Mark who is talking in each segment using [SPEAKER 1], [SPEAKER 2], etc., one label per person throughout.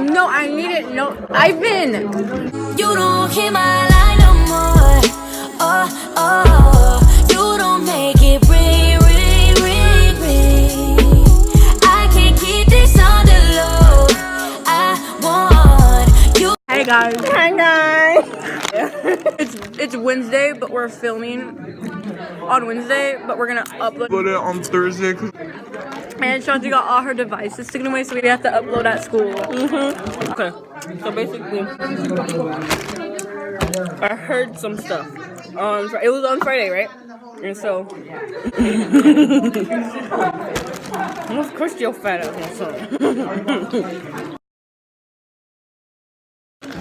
[SPEAKER 1] No, I need it. No, Ivan.
[SPEAKER 2] You don't hear my line no more. Oh, oh, you don't make it ring, ring, ring, ring. I can't keep this on the low. I want you.
[SPEAKER 1] Hey guys. Hi guys. It's Wednesday, but we're filming on Wednesday, but we're gonna upload
[SPEAKER 3] it on Thursday.
[SPEAKER 1] And Chanti got all her devices taken away, so we have to upload at school.
[SPEAKER 4] Okay, so basically, I heard some stuff. It was on Friday, right? And so, of course, you're fat as my son.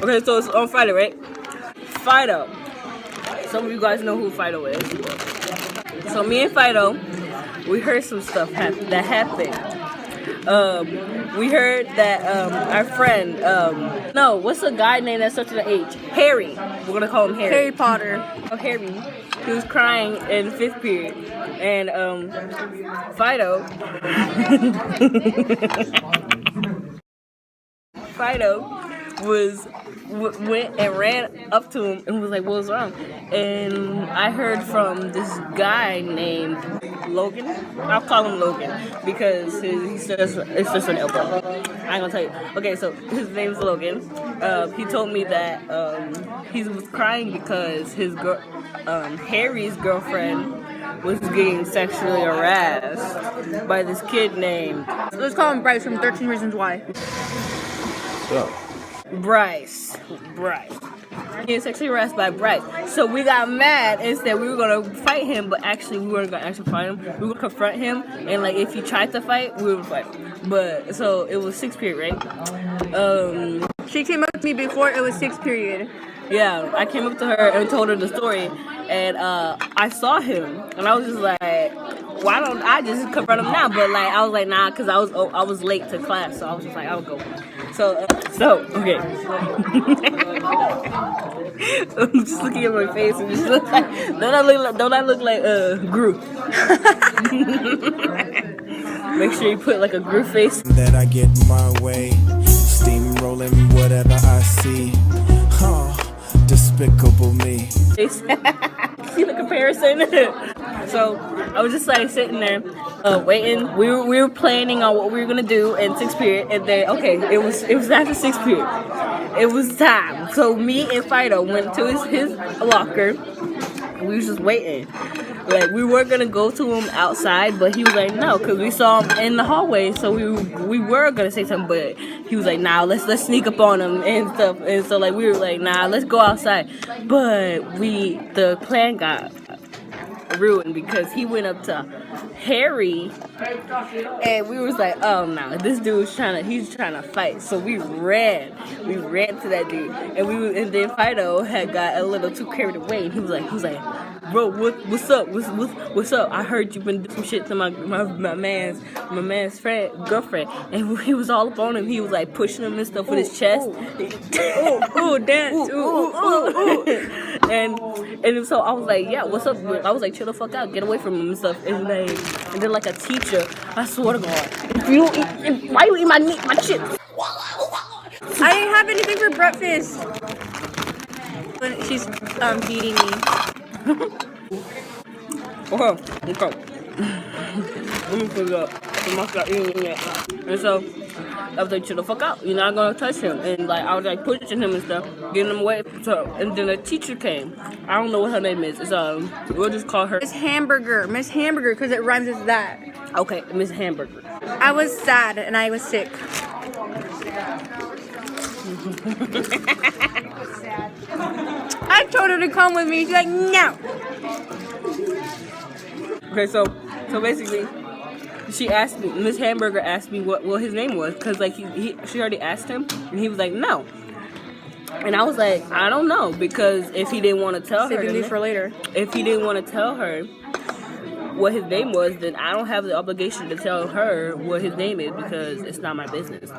[SPEAKER 4] Okay, so it's on Friday, right? Fido. Some of you guys know who Fido is. So me and Fido, we heard some stuff that happened. We heard that our friend, no, what's a guy named that starts with an H? Harry. We're gonna call him Harry.
[SPEAKER 1] Harry Potter.
[SPEAKER 4] Oh, Harry. He was crying in 5th period, and Fido. Fido went and ran up to him and was like, "What's wrong?" And I heard from this guy named Logan. I'll call him Logan because he says it's just an elbow. I ain't gonna tell you. Okay, so his name's Logan. He told me that he was crying because his Harry's girlfriend was getting sexually harassed by this kid named.
[SPEAKER 1] Let's call him Bryce from 13 Reasons Why.
[SPEAKER 4] Bryce. Getting sexually harassed by Bryce. So we got mad and said we were gonna fight him, but actually we weren't gonna actually fight him. We were gonna confront him, and like if he tried to fight, we would fight. But so it was 6th period, right?
[SPEAKER 1] She came up to me before it was 6th period.
[SPEAKER 4] Yeah, I came up to her and told her the story, and I saw him, and I was just like, why don't I just confront him now? But like I was like, nah, because I was late to class, so I was just like, I'll go. So okay. I'm just looking at my face and just look like, don't I look like Gru? Make sure you put like a Gru face.
[SPEAKER 5] That I get my way, steamrolling whatever I see. Despicable me.
[SPEAKER 4] See the comparison? So I was just like sitting there, waiting. We were planning on what we were gonna do in 6th period, and then okay, it was after 6th period. It was time. So me and Fido went to his locker. We was just waiting. Like we weren't gonna go to him outside, but he was like no, cause we saw him in the hallway. So we were gonna say something, but he was like nah, let's sneak up on him and stuff. And so like we were like nah, let's go outside. But the plan got ruined because he went up to Harry, and we was like, oh no, this dude's he's trying to fight. So we ran to that dude, and then Fido had got a little too carried away, and he was like, bro, what's up? What's up? I heard you been doing some shit to my man's girlfriend, and he was all up on him. He was like pushing him and stuff with his chest.
[SPEAKER 1] Ooh, dance. Ooh.
[SPEAKER 4] And so I was like, yeah, what's up? I was like, chill the fuck out, get away from him and stuff. And then like a teacher, I swear to God, why you eat my chips?
[SPEAKER 1] I didn't have anything for breakfast. But she's beating me.
[SPEAKER 4] Okay. Let me put it up. I'm not eating yet. And so I was like, chill the fuck out. You're not gonna touch him. And like I was like pushing him and stuff, getting him away. So and then a teacher came. I don't know what her name is. It's we'll just call her
[SPEAKER 1] Miss Hamburger, because it rhymes with that.
[SPEAKER 4] Okay, Miss Hamburger.
[SPEAKER 1] I was sad and I was sick. I told her to come with me. She's like, no.
[SPEAKER 4] Okay, so basically, she asked me. Miss Hamburger asked me what his name was, cause like she already asked him, and he was like no. And I was like, I don't know, because if he didn't want to tell her,
[SPEAKER 1] Saving me for later.
[SPEAKER 4] If he didn't want to tell her what his name was, then I don't have the obligation to tell her what his name is because it's not my business.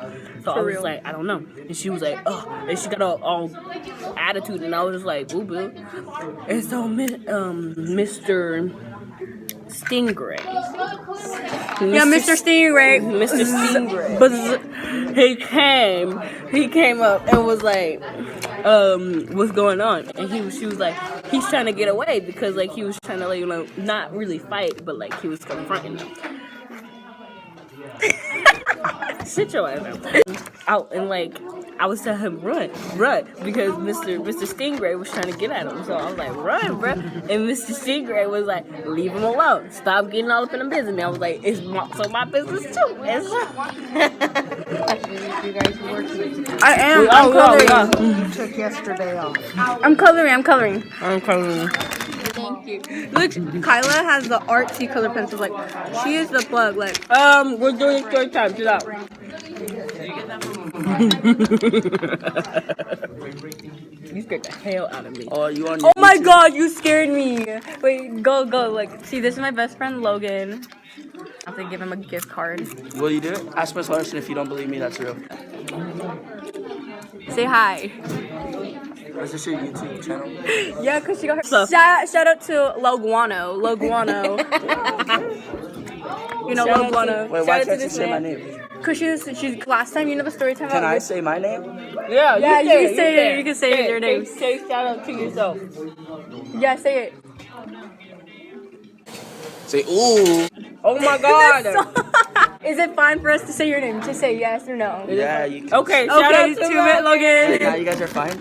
[SPEAKER 4] So I was like, I don't know. And she was like, oh, and she got all attitude, and I was just like, boo boo. And so Mr. Stingray.
[SPEAKER 1] Yeah, Mr. Stingray.
[SPEAKER 4] Mr. Stingray. he came up and was like, what's going on? And she was like, he's trying to get away because like he was trying to like, you know, not really fight, but like he was confronting them. Sit your ass down. Out and like I was telling him run because Mr. Stingray was trying to get at him, so I was like run, bro. And Mr. Stingray was like, leave him alone, stop getting all up in the business. And I was like, it's my business too. And so
[SPEAKER 1] I am. I'm coloring.
[SPEAKER 3] Took yesterday off.
[SPEAKER 1] I'm coloring.
[SPEAKER 4] Thank you.
[SPEAKER 1] Look, Kyla has the artsy color pencils. Like, she is the plug. Like,
[SPEAKER 4] We're doing it third time. Chill out. You scared the hell out of me.
[SPEAKER 6] Oh, you on?
[SPEAKER 1] oh my God, you scared me. Wait, go. Like, see, this is my best friend Logan. I have to give him a gift card.
[SPEAKER 6] Will you do it? Ask Miss Larson if you don't believe me. That's real.
[SPEAKER 1] Say hi.
[SPEAKER 6] Is this your YouTube channel?
[SPEAKER 1] Yeah, cause she got her. Shout out to Loguano. You know Loguano.
[SPEAKER 6] Wait, why can't you say my name?
[SPEAKER 1] Cause she's last time, you know the story time.
[SPEAKER 6] Can I say my name?
[SPEAKER 4] Yeah,
[SPEAKER 1] you can say it. You can say your name.
[SPEAKER 4] Say shout out to yourself.
[SPEAKER 1] Yeah, say it.
[SPEAKER 6] Say ooh.
[SPEAKER 4] Oh my God.
[SPEAKER 1] Is it fine for us to say your name? Just say yes or no.
[SPEAKER 6] Yeah, you can.
[SPEAKER 4] Okay, shout out to
[SPEAKER 1] Logan.
[SPEAKER 6] Wait, now you guys are fine?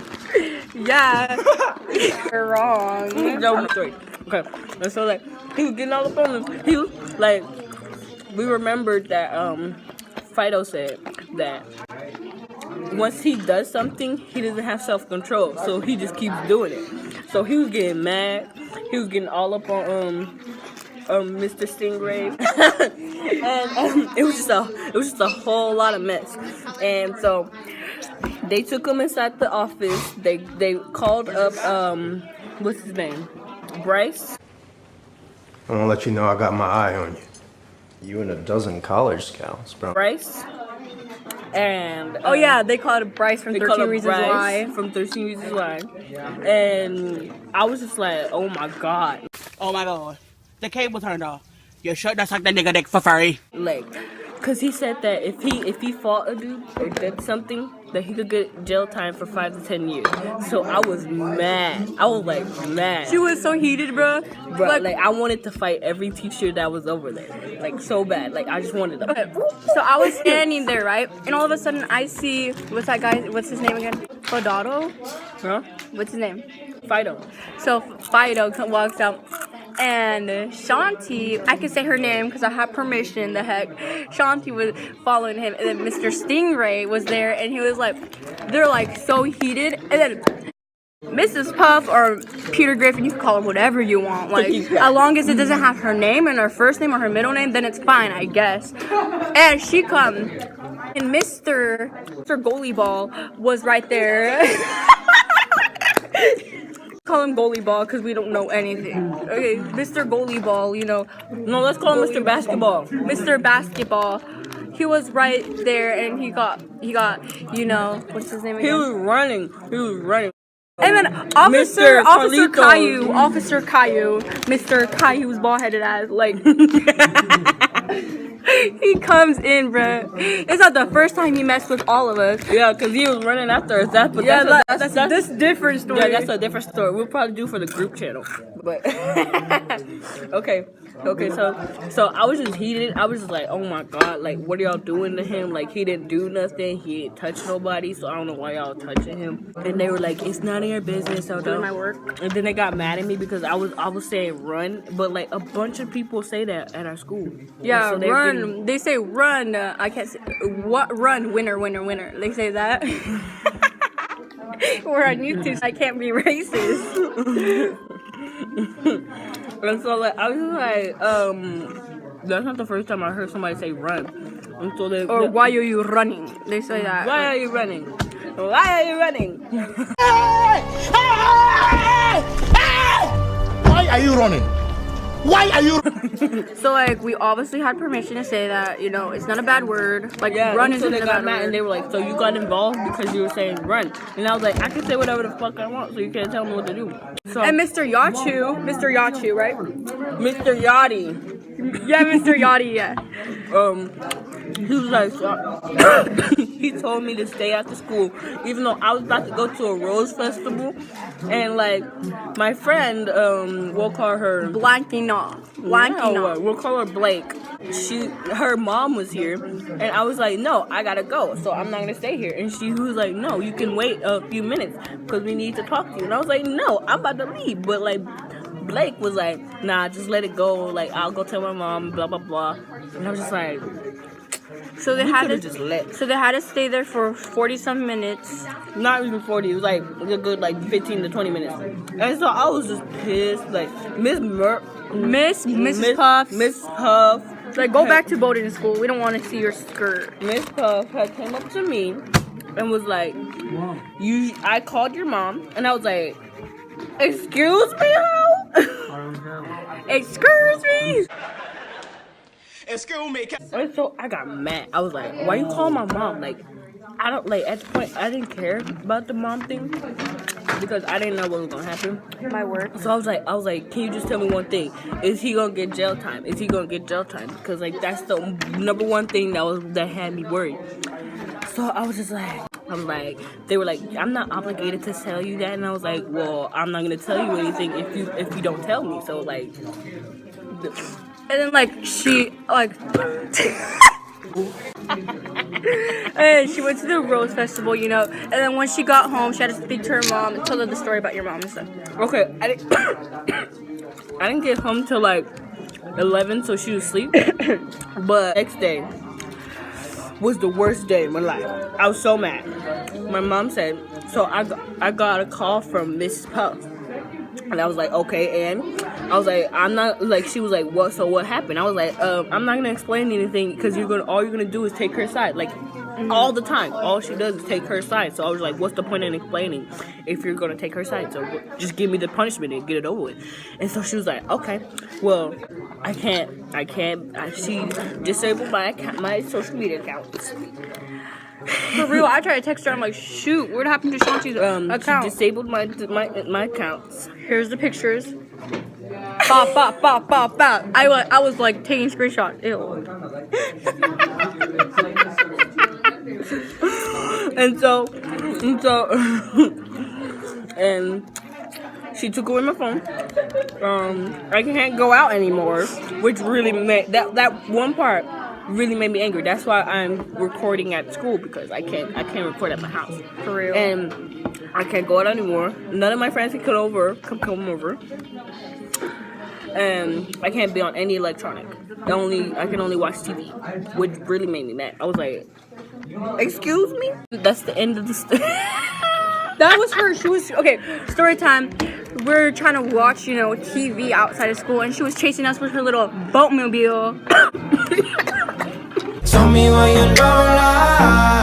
[SPEAKER 1] Yeah. You're wrong.
[SPEAKER 4] No, three. Okay, and so like he was getting all up on him. He was like, we remembered that Fido said that once he does something, he doesn't have self-control, so he just keeps doing it. So he was getting mad. He was getting all up on Mr. Stingray, and it was just a whole lot of mess. And so they took him inside the office. They called up what's his name, Bryce.
[SPEAKER 7] I want to let you know I got my eye on you. You and a dozen college scouts, bro.
[SPEAKER 4] Bryce. And
[SPEAKER 1] oh yeah, they called it Bryce from
[SPEAKER 4] they
[SPEAKER 1] 13 Reasons
[SPEAKER 4] Bryce
[SPEAKER 1] Why.
[SPEAKER 4] From 13 Reasons Why. And I was just like, oh my God.
[SPEAKER 8] Oh my God. The cable turned off. You sure that's like that nigga dick for furry?
[SPEAKER 4] Like, cause he said that if he fought a dude or did something, that he could get jail time for 5 to 10 years. So I was mad. I was like mad.
[SPEAKER 1] She was so heated, bro.
[SPEAKER 4] Like I wanted to fight every teacher that was over there, like so bad. Like I just wanted to.
[SPEAKER 1] Okay, so I was standing there, right? And all of a sudden I see, what's that guy, what's his name again? Fodado?
[SPEAKER 4] Huh?
[SPEAKER 1] What's his name?
[SPEAKER 4] Fido.
[SPEAKER 1] So Fido walks out. And Shanti, I can say her name because I have permission, the heck. Shanti was following him. And then Mr. Stingray was there. And he was like, they're like so heated. And then Mrs. Puff or Peter Griffin, you can call her whatever you want. Like, as long as it doesn't have her name and her first name or her middle name, then it's fine, I guess. And she come. And Mr. Goalie Ball was right there. Call him Goalie Ball because we don't know anything. Okay, Mr. Goalie Ball, you know.
[SPEAKER 4] No, let's call him Mr. Basketball.
[SPEAKER 1] Mr. Basketball. He was right there and he got, you know, what's his name again?
[SPEAKER 4] He was running.
[SPEAKER 1] And then Officer Caillou, Mr. Caillou's bald-headed ass, like, he comes in, bruh. It's not the first time he messed with all of us.
[SPEAKER 4] Yeah, because he was running after us. That's
[SPEAKER 1] That's different story.
[SPEAKER 4] Yeah, that's a different story. We'll probably do for the group channel. But okay, so I was just heated. I was just like, oh my God, like what are y'all doing to him? Like he didn't do nothing. He didn't touch nobody. So I don't know why y'all touching him. And they were like, it's none of your business. So
[SPEAKER 1] doing my work.
[SPEAKER 4] And then they got mad at me because I was saying run, but like a bunch of people say that at our school.
[SPEAKER 1] Yeah,
[SPEAKER 4] so
[SPEAKER 1] run. They say run. I can't say what. Run, winner. They say that. We're on YouTube, so I can't be racist.
[SPEAKER 4] And so like I was just like, that's not the first time I heard somebody say run. And so
[SPEAKER 1] Why are you running? They say that.
[SPEAKER 4] Why are you running? Why are you running?
[SPEAKER 9] Why are you running? Why are you?
[SPEAKER 1] So like we obviously had permission to say that, you know, it's not a bad word. Like
[SPEAKER 4] yeah,
[SPEAKER 1] run
[SPEAKER 4] so
[SPEAKER 1] isn't
[SPEAKER 4] they
[SPEAKER 1] a
[SPEAKER 4] got
[SPEAKER 1] bad
[SPEAKER 4] mad
[SPEAKER 1] word.
[SPEAKER 4] and they were like, so you got involved because you were saying run. And I was like, I can say whatever the fuck I want, so you can't tell me what to do. So
[SPEAKER 1] And Mr. Yachu, right?
[SPEAKER 4] Mr. Yachty.
[SPEAKER 1] Yeah, Mr. Yachty, yeah.
[SPEAKER 4] He was like, he told me to stay after school, even though I was about to go to a rose festival, and like my friend, we'll call her
[SPEAKER 1] Blanking off.
[SPEAKER 4] we'll call her Blake. Her mom was here, and I was like, no, I gotta go, so I'm not gonna stay here. And she was like, no, you can wait a few minutes because we need to talk to you. And I was like, no, I'm about to leave, but like Blake was like, nah, just let it go. Like I'll go tell my mom, blah blah blah. And I was just like.
[SPEAKER 1] So they had to
[SPEAKER 4] just left.
[SPEAKER 1] So they had to stay there for 40-some minutes.
[SPEAKER 4] Not even 40. It was like a good like 15 to 20 minutes. And so I was just pissed. Like
[SPEAKER 1] Mrs. Puff.
[SPEAKER 4] Miss Puff.
[SPEAKER 1] Like, go back to Bowdoin School. We don't want to see your skirt.
[SPEAKER 4] Miss Puff had came up to me and was like, I called your mom, and I was like, excuse me, ho?
[SPEAKER 1] Excuse me.
[SPEAKER 9] Excuse me.
[SPEAKER 4] And so I got mad. I was like, why you call my mom? Like, I don't, like, at the point, I didn't care about the mom thing because I didn't know what was gonna happen.
[SPEAKER 1] My word.
[SPEAKER 4] So I was like, can you just tell me one thing? Is he gonna get jail time? Is he gonna get jail time? Because like that's the number one thing that had me worried. So I was just like, they were like, I'm not obligated to tell you that, and I was like, well, I'm not gonna tell you anything if you don't tell me. So like.
[SPEAKER 1] And then, like, she, like, and she went to the Rose Festival, you know, and then when she got home, she had to speak to her mom and tell her the story about your mom and stuff.
[SPEAKER 4] Okay, I didn't get home till, like, 11, so she was asleep, but next day was the worst day of my life. I was so mad. My mom said, so I got a call from Miss Puff. And I was like, okay, and I was like, I'm not, like, she was like, what, so what happened? I was like, I'm not gonna explain anything because all you're gonna do is take her side, like, all the time. All she does is take her side. So I was like, what's the point in explaining if you're gonna take her side? So just give me the punishment and get it over with. And so she was like, okay, well, I can't, she disabled my social media accounts.
[SPEAKER 1] For real, I tried to text her. I'm like, shoot, what happened to Shanti's account?
[SPEAKER 4] She disabled my accounts.
[SPEAKER 1] Here's the pictures. Bop, bop, bop, bop, bop. I was like taking screenshots. Ew.
[SPEAKER 4] and she took away my phone. I can't go out anymore, which really made that one part really made me angry. That's why I'm recording at school, because I can't record at my house.
[SPEAKER 1] For real.
[SPEAKER 4] And I can't go out anymore. None of my friends can come over. And I can't be on any electronic. I can only watch TV, which really made me mad. I was like, excuse me? That's the end of the story.
[SPEAKER 1] That was her. She was, okay, story time. We're trying to watch, you know, TV outside of school, and she was chasing us with her little boatmobile.
[SPEAKER 5] Tell me what you don't like.